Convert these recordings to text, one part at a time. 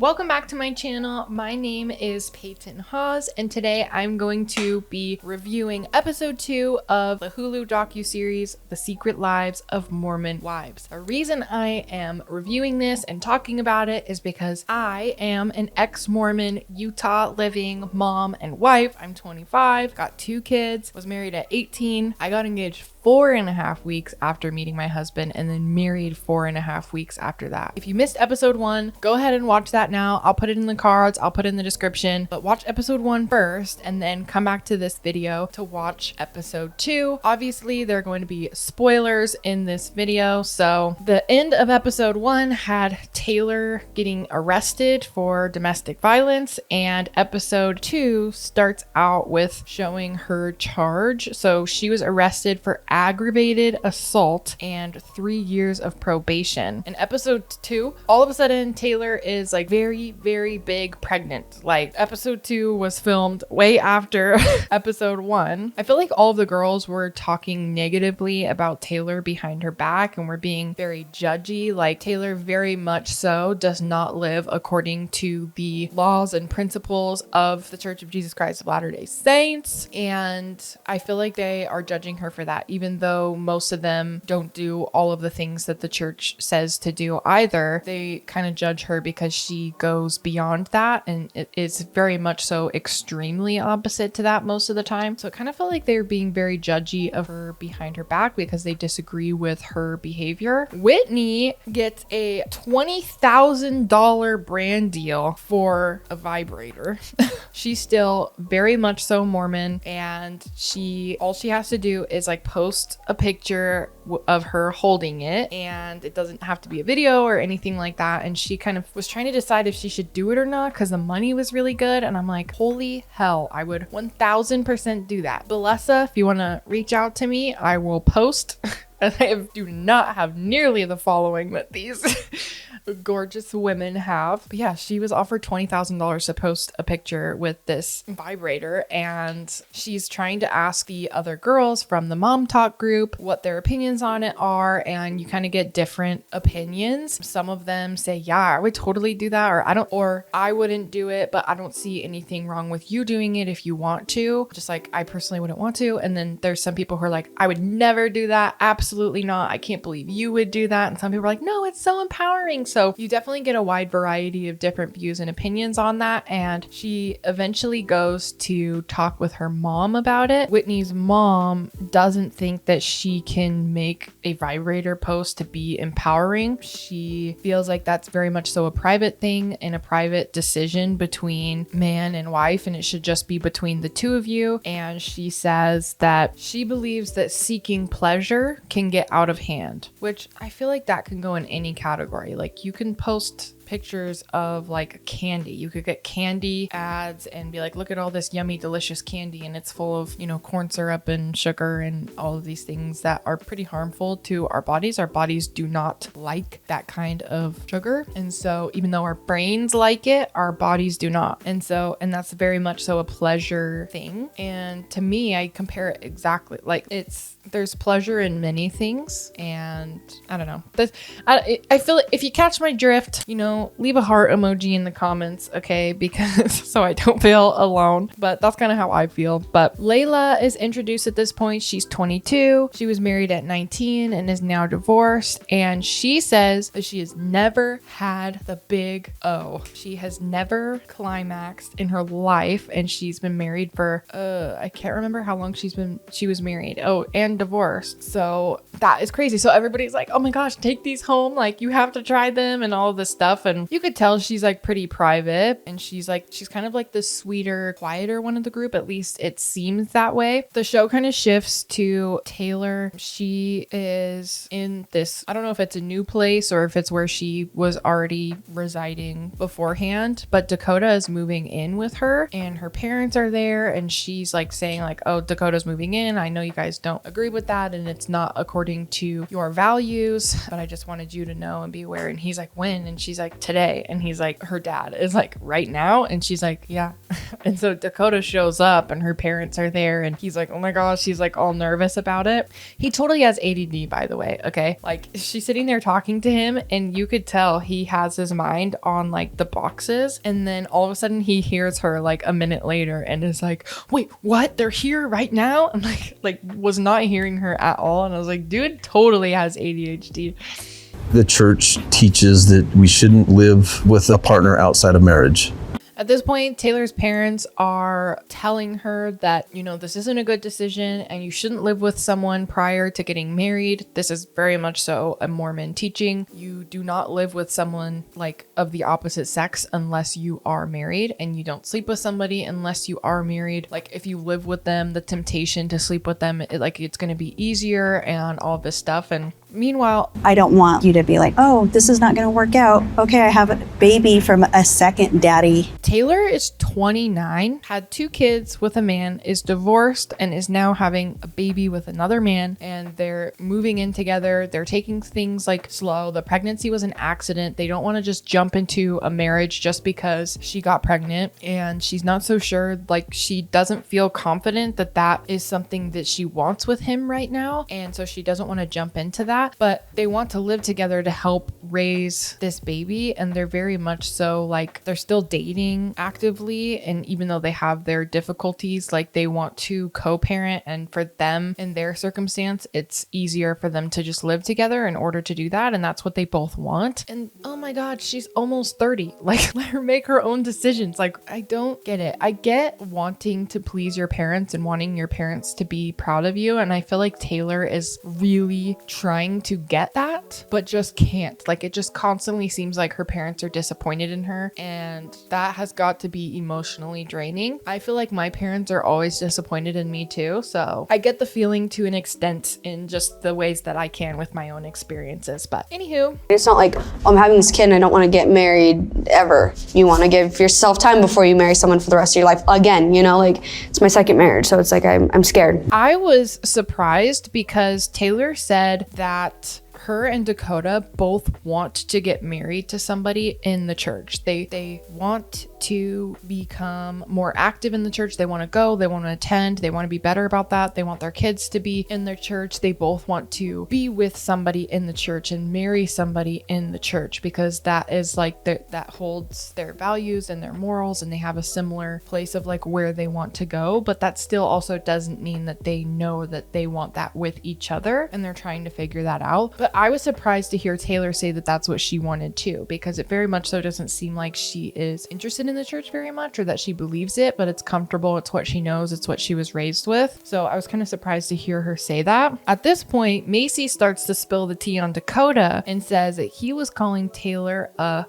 Welcome back to my channel. My name is Peyton Hawes, and today I'm going to be reviewing episode 2 of the Hulu docuseries, The Secret Lives of Mormon Wives. The reason I am reviewing this and talking about it is because I am an ex-Mormon, Utah living mom and wife. I'm 25, got 2 kids, was married at 18. I got engaged 4.5 weeks after meeting my husband, and then married 4.5 weeks after that. If you missed episode 1, go ahead and watch that now. I'll put it in the cards, I'll put it in the description, but watch episode 1 first and then come back to this video to watch episode 2. Obviously, there are going to be spoilers in this video. So the end of episode 1 had Taylor getting arrested for domestic violence, and episode 2 starts out with showing her charge. So she was arrested for aggravated assault and 3 years of probation. In episode 2, all of a sudden Taylor is like very big pregnant. Like episode 2 was filmed way after episode 1. I feel like all of the girls were talking negatively about Taylor behind her back and were being very judgy. Like Taylor very much so does not live according to the laws and principles of the Church of Jesus Christ of Latter-day Saints, and I feel like they are judging her for that, even though most of them don't do all of the things that the church says to do either. They kind of judge her because she goes beyond that, and it is very much so extremely opposite to that most of the time. So it kind of felt like they're being very judgy of her behind her back because they disagree with her behavior. Whitney gets a $20,000 brand deal for a vibrator. She's still very much so Mormon, and all she has to do is like post a picture of her holding it, and it doesn't have to be a video or anything like that. And she kind of was trying to decide if she should do it or not because the money was really good, and I'm like, holy hell, I would 1000% do that. Belessa, if you want to reach out to me, I will post. And I do not have nearly the following that these gorgeous women have. But yeah, she was offered $20,000 to post a picture with this vibrator, and she's trying to ask the other girls from the Mom Talk group what their opinions on it are, and you kind of get different opinions. Some of them say, yeah, I would totally do that, or I wouldn't do it, but I don't see anything wrong with you doing it if you want to, just like I personally wouldn't want to. And then there's some people who are like, I would never do that, absolutely not, I can't believe you would do that. And some people are like, no, it's so empowering. So you definitely get a wide variety of different views and opinions on that. And she eventually goes to talk with her mom about it. Whitney's mom doesn't think that she can make a vibrator post to be empowering. She feels like that's very much so a private thing and a private decision between man and wife, and it should just be between the two of you. And she says that she believes that seeking pleasure can get out of hand, which I feel like that can go in any category. Like you can post pictures of like candy. You could get candy ads and be like, look at all this yummy, delicious candy, and it's full of, corn syrup and sugar and all of these things that are pretty harmful to our bodies. Our bodies do not like that kind of sugar. And so even though our brains like it, our bodies do not. And that's very much so a pleasure thing. And to me, I compare it exactly like there's pleasure in many things. And I don't know. I feel like if you catch my drift, leave a heart emoji in the comments, okay? Because so I don't feel alone. But that's kind of how I feel. But Layla is introduced at this point. She's 22. She was married at 19 and is now divorced. And she says that she has never had the big O. She has never climaxed in her life. And she's been married for, I can't remember how long she was married. Oh, and divorced. So that is crazy. So everybody's like, oh my gosh, take these home. Like you have to try them and all of this stuff. And you could tell she's like pretty private, and she's kind of like the sweeter, quieter one of the group. At least it seems that way. The show kind of shifts to Taylor. She is in this, I don't know if it's a new place or if it's where she was already residing beforehand, but Dakota is moving in with her and her parents are there, and she's like saying like, oh, Dakota's moving in. I know you guys don't agree with that and it's not according to your values, but I just wanted you to know and be aware. And he's like, when? And she's like, like, today. And he's like, her dad is like, right now? And she's like, yeah. And so Dakota shows up and her parents are there and he's like, oh my gosh, she's like all nervous about it. He totally has ADD, by the way. Okay. Like, she's sitting there talking to him and you could tell he has his mind on like the boxes. And then all of a sudden he hears her like a minute later and is like, wait, what? They're here right now? And like was not hearing her at all. And I was like, dude totally has ADHD. The church teaches that we shouldn't live with a partner outside of marriage. At this point, Taylor's parents are telling her that, you know, this isn't a good decision and you shouldn't live with someone prior to getting married. This is very much so a Mormon teaching. You do not live with someone like of the opposite sex unless you are married, and you don't sleep with somebody unless you are married. Like, if you live with them, the temptation to sleep with them, it's going to be easier and all this stuff. And meanwhile, I don't want you to be like, oh, this is not going to work out. Okay, I have a baby from a second daddy. Taylor is 29, had 2 kids with a man, is divorced, and is now having a baby with another man. And they're moving in together. They're taking things like slow. The pregnancy was an accident. They don't want to just jump into a marriage just because she got pregnant. And she's not so sure, like, she doesn't feel confident that that is something that she wants with him right now. And so she doesn't want to jump into that. But they want to live together to help raise this baby. And they're very much so like, they're still dating actively, and even though they have their difficulties, like, they want to co-parent, and for them in their circumstance it's easier for them to just live together in order to do that, and that's what they both want. And oh my god, she's almost 30. Like, let her make her own decisions. Like, I don't get it. I get wanting to please your parents and wanting your parents to be proud of you, and I feel like Taylor is really trying to get that but just can't. Like, it just constantly seems like her parents are disappointed in her, and that has got to be emotionally draining. I feel like my parents are always disappointed in me too, so I get the feeling to an extent in just the ways that I can with my own experiences. But anywho, it's not like, oh, I'm having this kid and I don't want to get married ever. You want to give yourself time before you marry someone for the rest of your life. Again, you know, like, it's my second marriage, so it's like I'm scared. I was surprised because Taylor said that her and Dakota both want to get married to somebody in the church. They want to become more active in the church. They want to go, they want to attend, they want to be better about that. They want their kids to be in their church. They both want to be with somebody in the church and marry somebody in the church, because that is like that holds their values and their morals, and they have a similar place of like where they want to go. But that still also doesn't mean that they know that they want that with each other, and they're trying to figure that out. But I was surprised to hear Taylor say that that's what she wanted too, because it very much so doesn't seem like she is interested in the church very much, or that she believes it, but it's comfortable. It's what she knows. It's what she was raised with. So I was kind of surprised to hear her say that. At this point, Macy starts to spill the tea on Dakota and says that he was calling Taylor a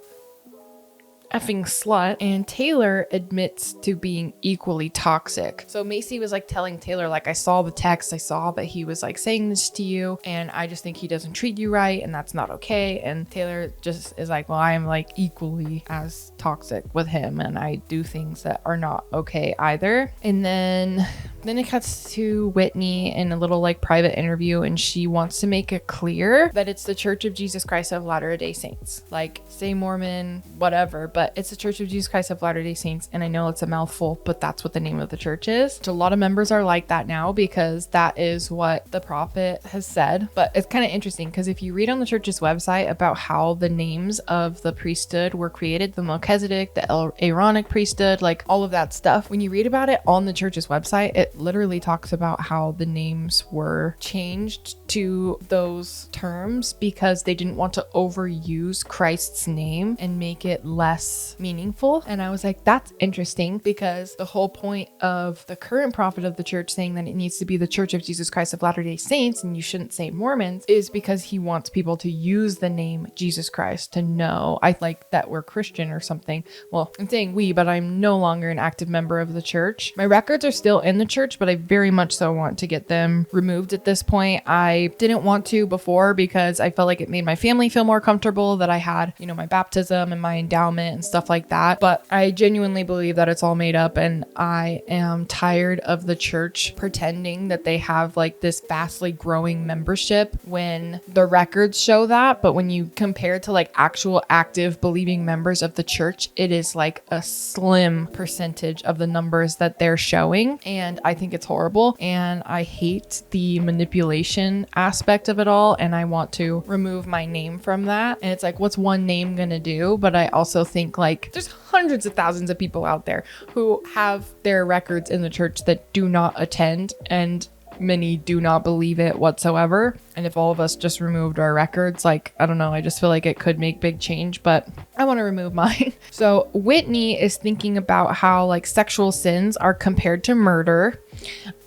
effing slut, and Taylor admits to being equally toxic. So Macy was like telling Taylor, like, I saw the text, I saw that he was like saying this to you, and I just think he doesn't treat you right, and that's not okay. And Taylor just is like, well, I am like equally as toxic with him, and I do things that are not okay either. And then it cuts to Whitney in a little like private interview, and she wants to make it clear that it's the Church of Jesus Christ of Latter-day Saints. Like, say Mormon, whatever, but it's the Church of Jesus Christ of Latter-day Saints. And I know it's a mouthful, but that's what the name of the church is. So a lot of members are like that now, because that is what the prophet has said. But it's kind of interesting, because if you read on the church's website about how the names of the priesthood were created, the Melchizedek, the Aaronic priesthood, like all of that stuff, when you read about it on the church's website, it literally talks about how the names were changed to those terms because they didn't want to overuse Christ's name and make it less meaningful. And I was like, that's interesting, because the whole point of the current prophet of the church saying that it needs to be the Church of Jesus Christ of Latter-day Saints and you shouldn't say Mormons is because he wants people to use the name Jesus Christ to know, I like that we're Christian or something. Well, I'm saying we, but I'm no longer an active member of the church. My records are still in the church, church, but I very much so want to get them removed at this point. I didn't want to before because I felt like it made my family feel more comfortable that I had, you know, my baptism and my endowment and stuff like that. But I genuinely believe that it's all made up, and I am tired of the church pretending that they have like this vastly growing membership when the records show that. But when you compare to like actual active believing members of the church, it is like a slim percentage of the numbers that they're showing. And I think it's horrible. And I hate the manipulation aspect of it all. And I want to remove my name from that. And it's like, what's one name gonna do? But I also think like there's hundreds of thousands of people out there who have their records in the church that do not attend, and many do not believe it whatsoever. And if all of us just removed our records, like, I don't know, I just feel like it could make big change, but I want to remove mine. So Whitney is thinking about how like sexual sins are compared to murder.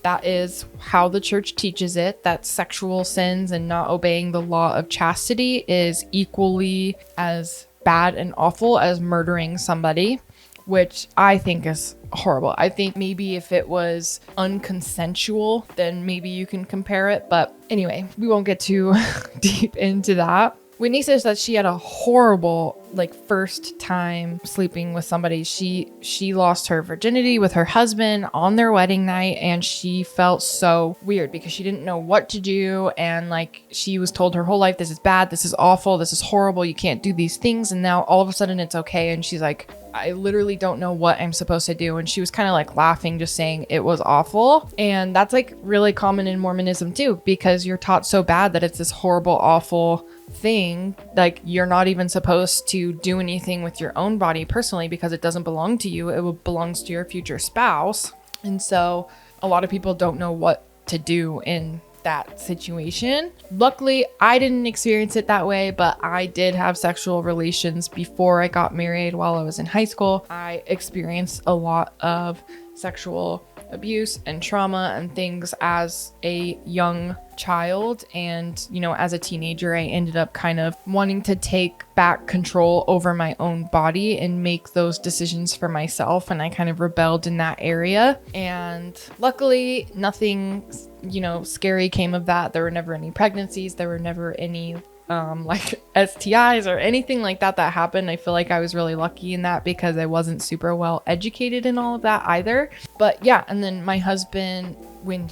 That is how the church teaches it, that sexual sins and not obeying the law of chastity is equally as bad and awful as murdering somebody, which I think is horrible. I think maybe if it was unconsensual, then maybe you can compare it. But anyway, we won't get too deep into that. Whitney says that she had a horrible like first time sleeping with somebody. She lost her virginity with her husband on their wedding night, and she felt so weird because she didn't know what to do. And like she was told her whole life, this is bad, this is awful, this is horrible, you can't do these things. And now all of a sudden it's okay. And she's like, I literally don't know what I'm supposed to do. And she was kind of like laughing, just saying it was awful. And that's like really common in Mormonism too, because you're taught so bad that it's this horrible, awful thing. Like you're not even supposed to do anything with your own body personally because it doesn't belong to you. It belongs to your future spouse. And so a lot of people don't know what to do in that situation. Luckily, I didn't experience it that way, but I did have sexual relations before I got married while I was in high school. I experienced a lot of sexual abuse and trauma and things as a young child. And, you know, as a teenager, I ended up kind of wanting to take back control over my own body and make those decisions for myself. And I kind of rebelled in that area. And luckily, nothing, you know, scary came of that. There were never any pregnancies. There were never any like STIs or anything like that happened. I feel like I was really lucky in that because I wasn't super well educated in all of that either. But yeah, and then my husband, when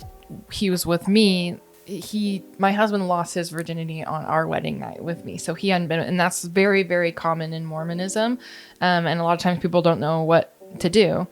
he was with me, my husband lost his virginity on our wedding night with me. So he hadn't been, and that's very, very common in Mormonism. And a lot of times people don't know what to do.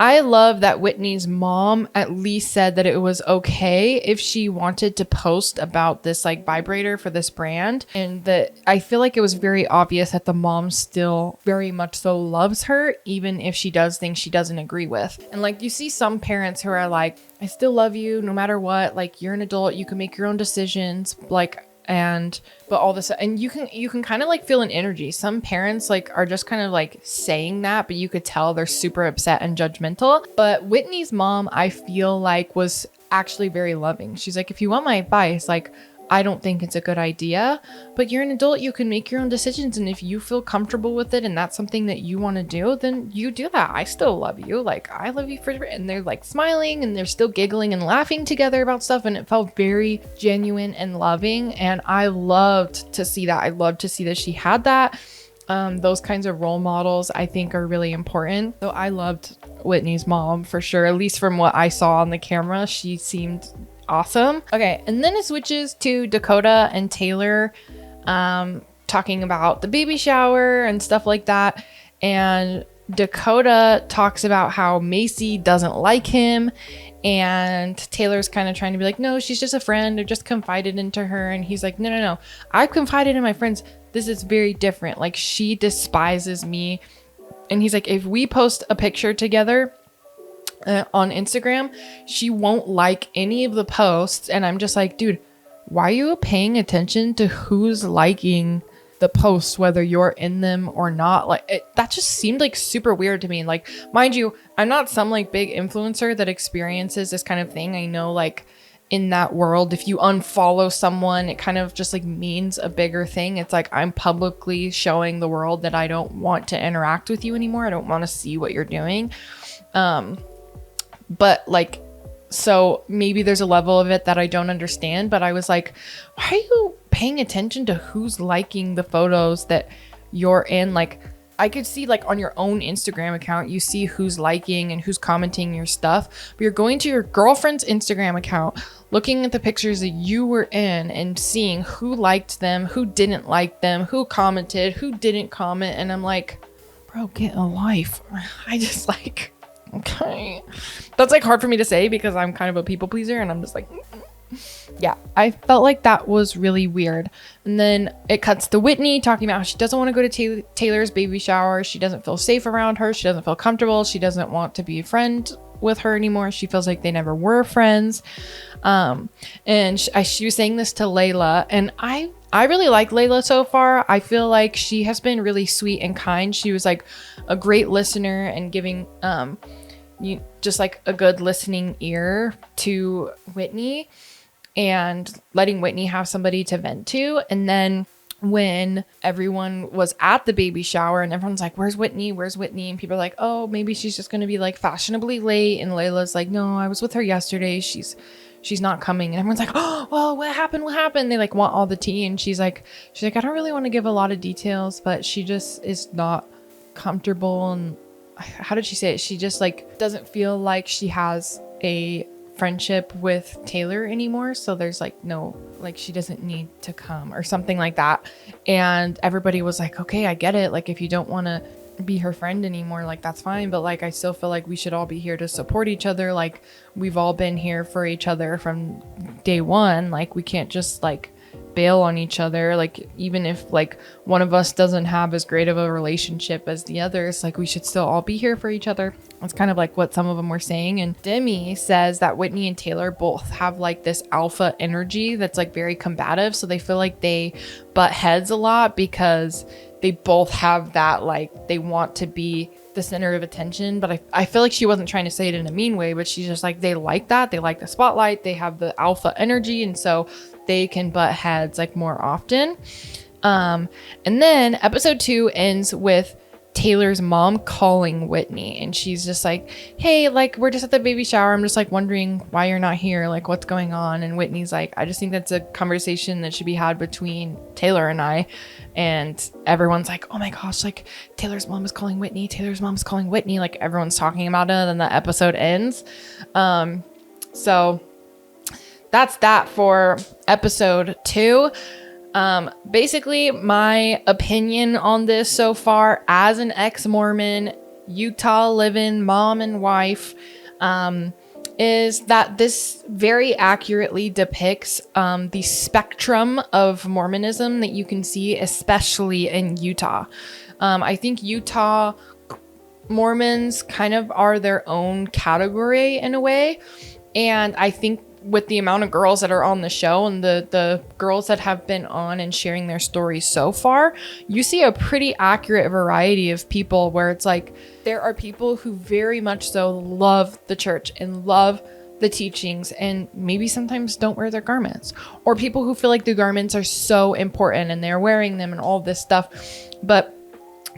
I love that Whitney's mom at least said that it was okay if she wanted to post about this like vibrator for this brand. And that I feel like it was very obvious that the mom still very much so loves her, even if she does things she doesn't agree with. And like you see some parents who are like, I still love you no matter what, like you're an adult, you can make your own decisions, like, but all this, and you can kind of like feel an energy. Some parents like are just kind of like saying that, but you could tell they're super upset and judgmental. But Whitney's mom, I feel like, was actually very loving. She's like, if you want my advice, like, I don't think it's a good idea, but you're an adult, you can make your own decisions. And if you feel comfortable with it and that's something that you want to do, then you do that. I still love you. Like, I love you for, and they're like smiling and they're still giggling and laughing together about stuff. And it felt very genuine and loving. And I loved to see that. I loved to see that she had that. Those kinds of role models I think are really important. So I loved Whitney's mom for sure. At least from what I saw on the camera, she seemed awesome. Okay, and then it switches to Dakota and Taylor talking about the baby shower and stuff like that. And Dakota talks about how Macy doesn't like him, and Taylor's kind of trying to be like, no, she's just a friend, or just confided into her. And he's like, no, I've confided in my friends. This is very different. Like, she despises me. And he's like, if we post a picture together on Instagram, she won't like any of the posts. And I'm just like, dude, why are you paying attention to who's liking the posts, whether you're in them or not? Like, that just seemed like super weird to me. Like, mind you, I'm not some like big influencer that experiences this kind of thing. I know, like, in that world, if you unfollow someone, it kind of just like means a bigger thing. It's like, I'm publicly showing the world that I don't want to interact with you anymore. I don't want to see what you're doing. but like, so maybe there's a level of it that I don't understand, but I was like, why are you paying attention to who's liking the photos that you're in? Like, I could see like on your own Instagram account, you see who's liking and who's commenting your stuff, but you're going to your girlfriend's Instagram account, looking at the pictures that you were in and seeing who liked them, who didn't like them, who commented, who didn't comment. And I'm like, bro, get a life. I just like, okay. That's like hard for me to say because I'm kind of a people pleaser, and I'm just like, yeah, I felt like that was really weird. And then it cuts to Whitney talking about how she doesn't want to go to Taylor's baby shower. She doesn't feel safe around her. She doesn't feel comfortable. She doesn't want to be a friend with her anymore. She feels like they never were friends. And she was saying this to Layla, and I really like Layla so far. I feel like she has been really sweet and kind. She was like a great listener and giving just like a good listening ear to Whitney and letting Whitney have somebody to vent to. And then when everyone was at the baby shower and everyone's like, where's Whitney? Where's Whitney? And people are like, oh, maybe she's just going to be like fashionably late. And Layla's like, no, I was with her yesterday. She's not coming. And everyone's like, oh, well, what happened? What happened? They like want all the tea. And she's like, I don't really want to give a lot of details, but she just is not comfortable. And how did she say it? She just like doesn't feel like she has a friendship with Taylor anymore. So there's like no, like she doesn't need to come or something like that. And everybody was like, okay, I get it. Like if you don't want to be her friend anymore, like that's fine. But like I still feel like we should all be here to support each other. Like we've all been here for each other from day one. Like we can't just like bail on each other. Like even if like one of us doesn't have as great of a relationship as the others, like we should still all be here for each other. That's kind of like what some of them were saying. And Demi says that Whitney and Taylor both have like this alpha energy that's like very combative. So they feel like they butt heads a lot because they both have that, like they want to be the center of attention. But I feel like she wasn't trying to say it in a mean way, but she's just like, they like that. They like the spotlight. They have the alpha energy. And so they can butt heads like more often. And then episode 2 ends with Taylor's mom calling Whitney, and she's just like, hey, like we're just at the baby shower. I'm just like wondering why you're not here. Like what's going on? And Whitney's like, I just think that's a conversation that should be had between Taylor and I. And everyone's like, oh my gosh, like Taylor's mom is calling Whitney. Taylor's mom is calling Whitney. Like everyone's talking about it, and the episode ends. So that's that for episode 2. Basically my opinion on this so far as an ex-Mormon, Utah living mom and wife, is that this very accurately depicts the spectrum of Mormonism that you can see, especially in Utah. I think Utah Mormons kind of are their own category in a way. And I think with the amount of girls that are on the show and the girls that have been on and sharing their stories so far, you see a pretty accurate variety of people where it's like there are people who very much so love the church and love the teachings and maybe sometimes don't wear their garments, or people who feel like the garments are so important and they're wearing them and all this stuff, but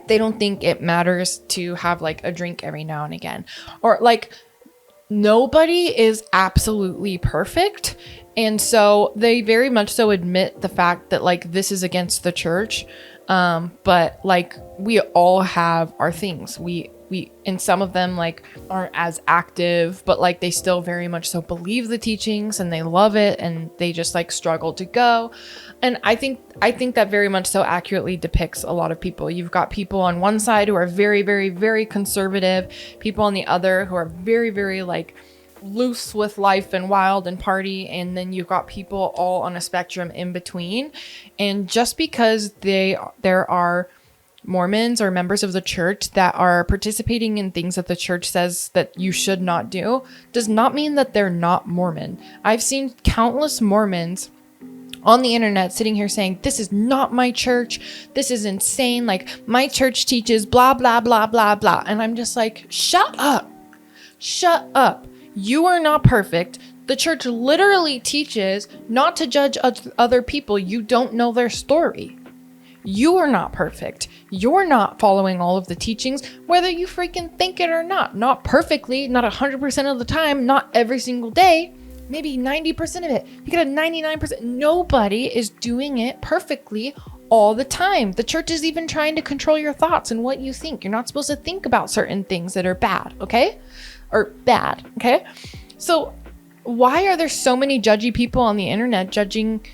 they don't think it matters to have like a drink every now and again, or like nobody is absolutely perfect. And so they very much so admit the fact that like this is against the church. But like we all have our things. We and some of them like aren't as active, but like they still very much so believe the teachings and they love it, and they just like struggle to go. And I think that very much so accurately depicts a lot of people. You've got people on one side who are very, very, very conservative, people on the other who are very, very like loose with life and wild and party, and then you've got people all on a spectrum in between. And just because there are Mormons or members of the church that are participating in things that the church says that you should not do does not mean that they're not Mormon. I've seen countless Mormons on the internet sitting here saying, this is not my church. This is insane. Like my church teaches blah, blah, blah, blah, blah. And I'm just like, shut up. Shut up. You are not perfect. The church literally teaches not to judge other people. You don't know their story. You are not perfect. You're not following all of the teachings, whether you freaking think it or not. Not perfectly, not 100% of the time, not every single day, maybe 90% of it. You get a 99%. Nobody is doing it perfectly all the time. The church is even trying to control your thoughts and what you think. You're not supposed to think about certain things that are bad, okay? Or bad, okay? So why are there so many judgy people on the internet judging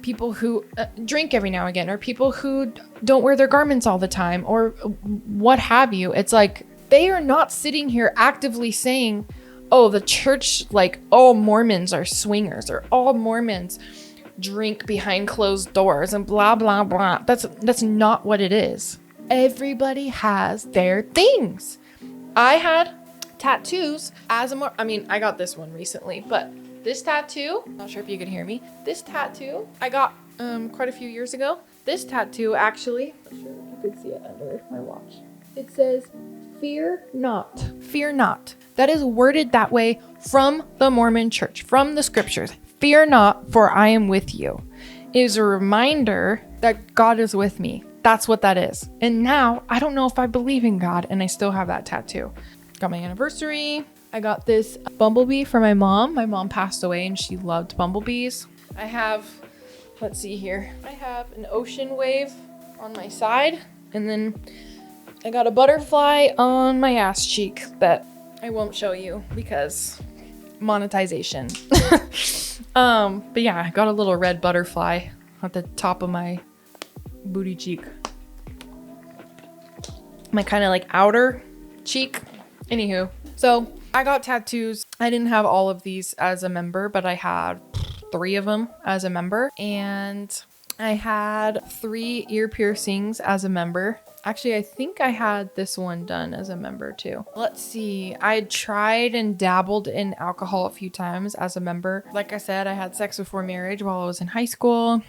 people who drink every now and again, or people who don't wear their garments all the time, or what have you? It's like, they are not sitting here actively saying, oh, the church, like all Mormons are swingers, or all Mormons drink behind closed doors and blah, blah, blah. That's not what it is. Everybody has their things. I had tattoos as a I got this one recently, but this tattoo, not sure if you could hear me. This tattoo I got quite a few years ago. This tattoo actually, I'm not sure if you could see it under my watch. It says, "Fear not." Fear not. That is worded that way from the Mormon church, from the scriptures. Fear not, for I am with you. It is a reminder that God is with me. That's what that is. And now I don't know if I believe in God, and I still have that tattoo. Got my anniversary. I got this bumblebee for my mom. My mom passed away and she loved bumblebees. I have, let's see here. I have an ocean wave on my side, and then I got a butterfly on my ass cheek that I won't show you because monetization. But yeah, I got a little red butterfly at the top of my booty cheek. My kind of like outer cheek. Anywho, so I got tattoos. I didn't have all of these as a member, but I had 3 of them as a member. And I had 3 ear piercings as a member. Actually, I think I had this one done as a member too. Let's see. I tried and dabbled in alcohol a few times as a member. Like I said, I had sex before marriage while I was in high school.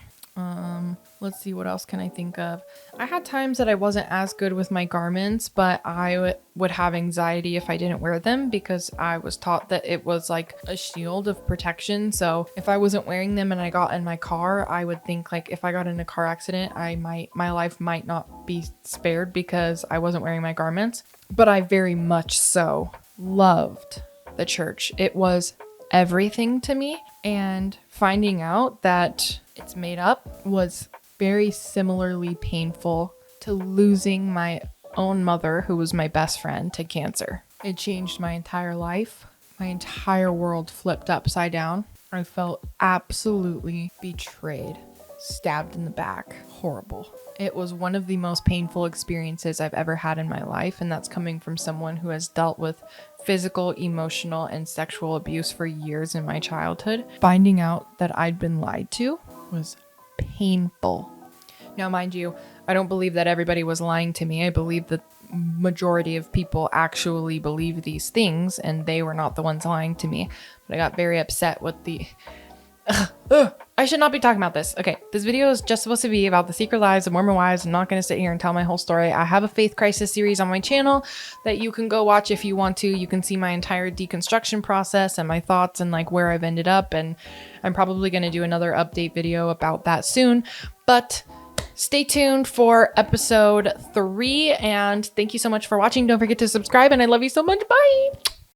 Let's see, what else can I think of? I had times that I wasn't as good with my garments, but I would have anxiety if I didn't wear them because I was taught that it was like a shield of protection. So if I wasn't wearing them and I got in my car, I would think like if I got in a car accident, my life might not be spared because I wasn't wearing my garments. But I very much so loved the church. It was everything to me, and finding out that it's made up was very similarly painful to losing my own mother, who was my best friend, to cancer. It changed my entire life. My entire world flipped upside down. I felt absolutely betrayed, stabbed in the back. Horrible. It was one of the most painful experiences I've ever had in my life, and that's coming from someone who has dealt with physical, emotional, and sexual abuse for years in my childhood. Finding out that I'd been lied to was painful. Now, mind you, I don't believe that everybody was lying to me. I believe that majority of people actually believe these things, and they were not the ones lying to me. But I got very upset with the... I should not be talking about this. Okay, this video is just supposed to be about the secret lives of Mormon wives. I'm not going to sit here and tell my whole story. I have a faith crisis series on my channel that you can go watch if you want to. You can see my entire deconstruction process and my thoughts and like where I've ended up. And I'm probably going to do another update video about that soon. But stay tuned for episode 3. And thank you so much for watching. Don't forget to subscribe, and I love you so much. Bye.